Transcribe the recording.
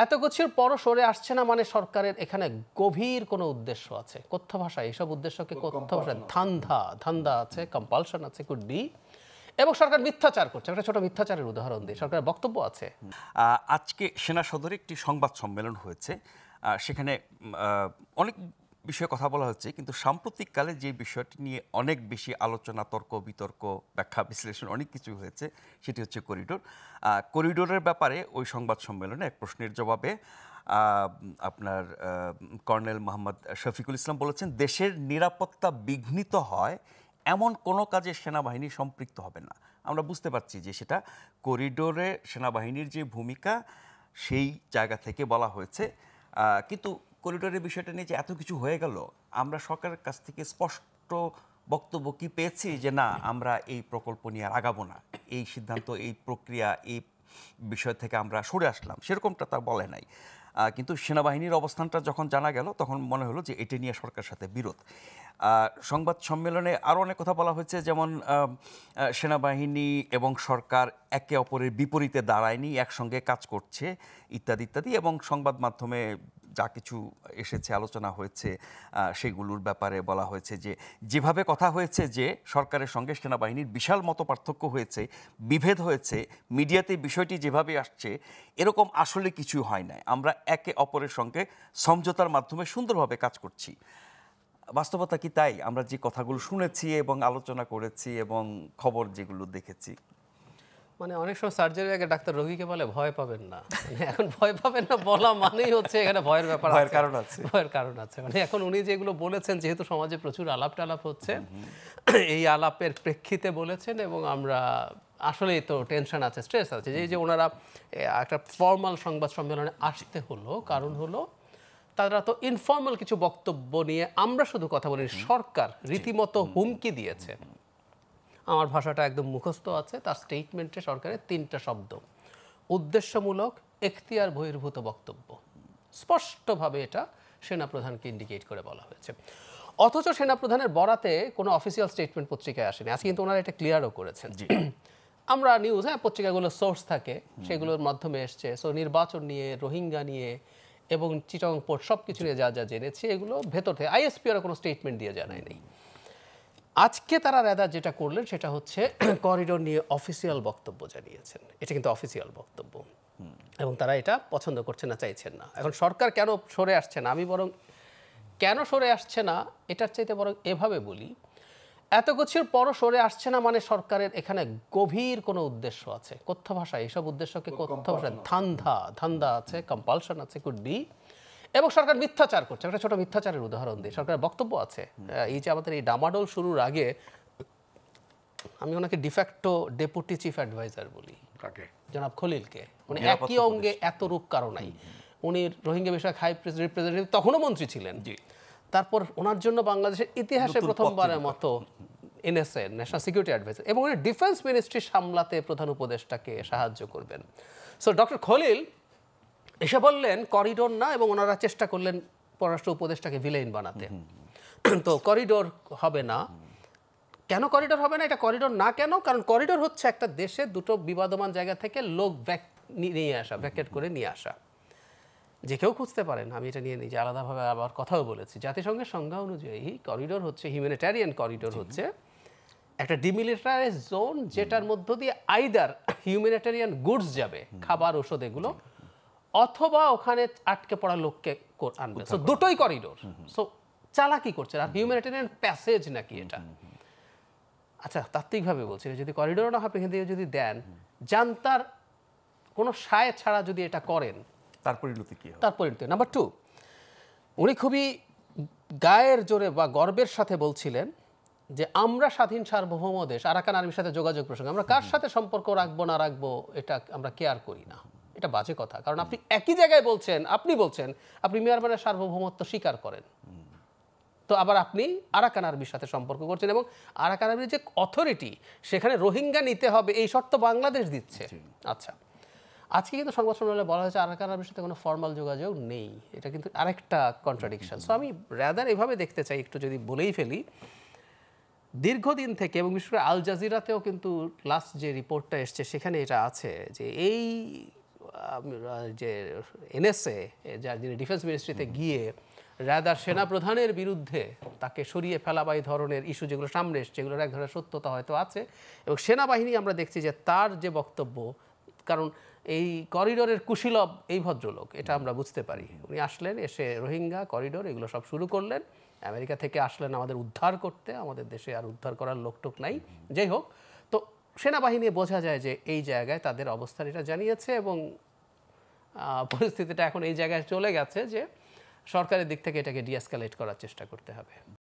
এত কিছুর পরও সরে আসছে না মানে সরকারের এখানে গভীর কোনো উদ্দেশ্য আছে। কথ্য ভাষায় এইসব উদ্দেশ্যকে কথ্য ভাষায় ধান্দা আছে, কম্পালশন আছে, কুড বি। এবং সরকার মিথ্যাচার করছে। একটা ছোট মিথ্যাচারের উদাহরণ দিই, সরকারের বক্তব্য আছে। আজকে সেনা সদরে একটি সংবাদ সম্মেলন হয়েছে, সেখানে অনেক বিষয়ে কথা বলা হচ্ছে, কিন্তু সাম্প্রতিককালে যে বিষয়টি নিয়ে অনেক বেশি আলোচনা, তর্ক বিতর্ক, ব্যাখ্যা বিশ্লেষণ অনেক কিছু হয়েছে, সেটি হচ্ছে করিডোর। করিডোরের ব্যাপারে ওই সংবাদ সম্মেলনে এক প্রশ্নের জবাবে আপনার কর্নেল মোহাম্মদ শফিকুল ইসলাম বলেছেন, দেশের নিরাপত্তা বিঘ্নিত হয় এমন কোনো কাজে সেনাবাহিনী সম্পৃক্ত হবে না। আমরা বুঝতে পারছি যে সেটা করিডোরে সেনাবাহিনীর যে ভূমিকা সেই জায়গা থেকে বলা হয়েছে, কিন্তু করিডোরের বিষয়টা নিয়ে যে এত কিছু হয়ে গেল, আমরা সরকারের কাছ থেকে স্পষ্ট বক্তব্য কি পেয়েছি যে না, আমরা এই প্রকল্প নিয়ে আর আগাবো না, এই সিদ্ধান্ত, এই প্রক্রিয়া, এই বিষয় থেকে আমরা সরে আসলাম, সেরকমটা তা বলে নাই। কিন্তু সেনাবাহিনীর অবস্থানটা যখন জানা গেল তখন মনে হলো যে এটা নিয়ে সরকারের সাথে বিরোধ। সংবাদ সম্মেলনে আরও অনেক কথা বলা হয়েছে, যেমন সেনাবাহিনী এবং সরকার একে অপরের বিপরীতে দাঁড়ায়নি, একসঙ্গে কাজ করছে, ইত্যাদি ইত্যাদি। এবং সংবাদ মাধ্যমে যা কিছু এসেছে, আলোচনা হয়েছে, সেগুলোর ব্যাপারে বলা হয়েছে যে যেভাবে কথা হয়েছে যে সরকারের সঙ্গে সেনাবাহিনীর বিশাল মত পার্থক্য হয়েছে, বিভেদ হয়েছে, মিডিয়াতে বিষয়টি যেভাবে আসছে, এরকম আসলে কিছু হয় না। আমরা একে অপরের সঙ্গে সমঝোতার মাধ্যমে সুন্দরভাবে কাজ করছি। বাস্তবতা কি তাই? আমরা যে কথাগুলো শুনেছি এবং আলোচনা করেছি এবং খবর যেগুলো দেখেছি, মানে অনেক সময় সার্জারির আগে ডাক্তার রোগীকে বলে ভয় পাবেন না, এখন ভয় পাবেন না বলা মানেই হচ্ছে এখানে ভয়ের ব্যাপার, ভয়ের কারণ আছে। মানে এখন উনি যেগুলো বলেছেন, যেহেতু সমাজে প্রচুর আলাপ টালাপ হচ্ছে, এই আলাপের প্রেক্ষিতে বলেছেন। এবং আমরা আসলেই তো টেনশন আছে, স্ট্রেস আছে যে ওনারা একটা ফর্মাল সংবাদ সম্মেলনে আসতে হলো, কারণ হলো তারা তো ইনফর্মাল কিছু বক্তব্য নিয়ে আমরা শুধু কথা বলি। সরকার রীতিমতো হুমকি দিয়েছে, আমার ভাষাটা একদম মুখস্থ আছে, তার স্টেটমেন্টে সরকারের 3টা শব্দ: উদ্দেশ্যমূলক, এখতিয়ার বহির্ভূত বক্তব্য। স্পষ্টভাবে এটা সেনাপ্রধানকে ইন্ডিকেট করে বলা হয়েছে। অথচ সেনাপ্রধানের বরাতে কোনো অফিসিয়াল স্টেটমেন্ট পত্রিকায় আসেনি। আজকে কিন্তু ওনারা এটা ক্লিয়ারও করেছেন। আমরা নিউজ, পত্রিকাগুলোর সোর্স থাকে, সেগুলোর মাধ্যমে এসছে। সো নির্বাচন নিয়ে, রোহিঙ্গা নিয়ে এবং চিটাগং পোর্ট সব কিছু নিয়ে যা যা জেনেছি, এগুলো ভেতর থেকে আইএসপি ওরা কোনো স্টেটমেন্ট দিয়ে জানায় নেই। আজকে তারা রেদার যেটা করলেন সেটা হচ্ছে করিডোর নিয়ে অফিসিয়াল বক্তব্য জানিয়েছেন। এটা কিন্তু অফিসিয়াল বক্তব্য, এবং তারা এটা পছন্দ করছেন না, চাইছেন না। এখন সরকার কেন সরে আসছে না, আমি বরং কেন সরে আসছে না এটার চাইতে বরং এভাবে বলি, এত কিছুর পরও সরে আসছে না মানে সরকারের এখানে গভীর কোনো উদ্দেশ্য আছে। কথ্য ভাষায় এইসব উদ্দেশ্যকে কথ্য ভাষায় ধান্দা আছে, কম্পালশন আছে, কুড বি। এবং সরকার মিথ্যাচার করছে। একটা ছোট মিথ্যাচারের উদাহরণ দিই, সরকারের বক্তব্য আছে। এই যে আমাদের এই ডামাডোল শুরুর আগে আমি ওনাকে ডিফ্যাক্টো ডেপুটি চিফ অ্যাডভাইজার বলি, জনাব খলিলকে। মানে একই অঙ্গে এত রূপ কারো নাই। উনি রোহিঙ্গা বিষয়ক হাই রিপ্রেজেন্টেটিভ, তখনও মন্ত্রী ছিলেন। তারপর ওনার জন্য বাংলাদেশের ইতিহাসে প্রথমবারের মতো এনএসএ, ন্যাশনাল সিকিউরিটি অ্যাডভাইজার, এবং উনি ডিফেন্স মিনিস্ট্রি সামলাতে প্রধান উপদেষ্টাকে সাহায্য করবেন। সো ডক্টর খলিল এসে বললেন করিডোর না, এবং ওনারা চেষ্টা করলেন পররাষ্ট্র উপদেষ্টাকে ভিলেইন বানাতে। তো করিডোর হবে না। কেন করিডোর হবে না? এটা করিডোর না কেন? কারণ করিডোর হচ্ছে একটা দেশে দুটো বিবাদমান জায়গা থেকে লোক নিয়ে আসা, ভ্যাকেট করে নিয়ে আসা। যে কেউ খুঁজতে পারেন, আমি এটা নিয়ে নিজে আলাদাভাবে আবার কথাও বলেছি। জাতিসংঘের সংজ্ঞা অনুযায়ী করিডোর হচ্ছে, হিউম্যানিটেরিয়ান করিডোর হচ্ছে একটা ডিমিলিটারাইজ জোন, যেটার মধ্য দিয়ে আইদার হিউম্যানিটেরিয়ান গুডস যাবে, খাবার, ওষুধ, এগুলো, অথবা ওখানে আটকে পড়া লোককে আনবে। সো দুটোই করিডোর। সো চালাকি করছে। আর হিউম্যানিটেরিয়ান প্যাসেজ নাকি এটা? আচ্ছা, তাত্ত্বিকভাবে বলছি, যদি করিডোর না আপনি কিন্তু যদি দেন, জানতার কোনো সায় ছাড়া যদি এটা করেন, তার পরিণতি কি হবে? তার পরিণতি নাম্বার 2, উনি খুবই গায়ের জোরে বা গর্বের সাথে বলছিলেন যে আমরা স্বাধীন সার্বভৌম দেশ, আরাকান আর্মির সাথে যোগাযোগ প্রসঙ্গে আমরা কার সাথে সম্পর্ক রাখবো না রাখবো এটা আমরা কেয়ার করি না। এটা বাজে কথা। কারণ আপনি একই জায়গায় বলছেন, আপনি বলছেন আপনি মিয়ানমারের সার্বভৌমত্ব স্বীকার করেন, তো আবার আপনি আরাকান আর্মির সাথে সম্পর্ক করছেন, এবং আরাকান আর্মির যে অথরিটি, সেখানে রোহিঙ্গা নিতে হবে এই শর্ত বাংলাদেশ দিচ্ছে। আচ্ছা, আজকে কিন্তু সংবাদ সম্মেলনে বলা হয়েছে আরাকান আর্মির সাথে কোনো ফর্মাল যোগাযোগ নেই। এটা কিন্তু আরেকটা কন্ট্রাডিকশন। সো আমি রাদার এভাবে দেখতে চাই, একটু যদি বলেই ফেলি, দীর্ঘদিন থেকে, এবং বিশেষ করে আল জাজিরাতেও কিন্তু লাস্ট যে রিপোর্টটা এসছে সেখানে এটা আছে যে এই যে এনএসএ যার যিনি ডিফেন্স মিনিস্ট্রিতে গিয়ে রাদার সেনাপ্রধানের বিরুদ্ধে তাকে সরিয়ে ফেলা বা এই ধরনের ইস্যু যেগুলো সামনে এসছে যেগুলোর এক ধরনের সত্যতা হয়তো আছে, এবং সেনাবাহিনী আমরা দেখছি যে তার যে বক্তব্য, কারণ এই করিডোরের কুশীলব এই ভদ্রলোক, এটা আমরা বুঝতে পারি। উনি আসলেন, এসে রোহিঙ্গা করিডোর এগুলো সব শুরু করলেন, আমেরিকা থেকে আসলেন আমাদের উদ্ধার করতে, আমাদের দেশে আর উদ্ধার করার লোকটোক নাই, যাই হোক। তো সেনাবাহিনী বোঝা যায় যে এই জায়গায় তাদের অবস্থান এটা জানিয়েছে, এবং পরিস্থিতিটা এখন এই জায়গায় চলে গেছে যে সরকারের দিক থেকে এটাকে ডিএসকালেট করার চেষ্টা করতে হবে।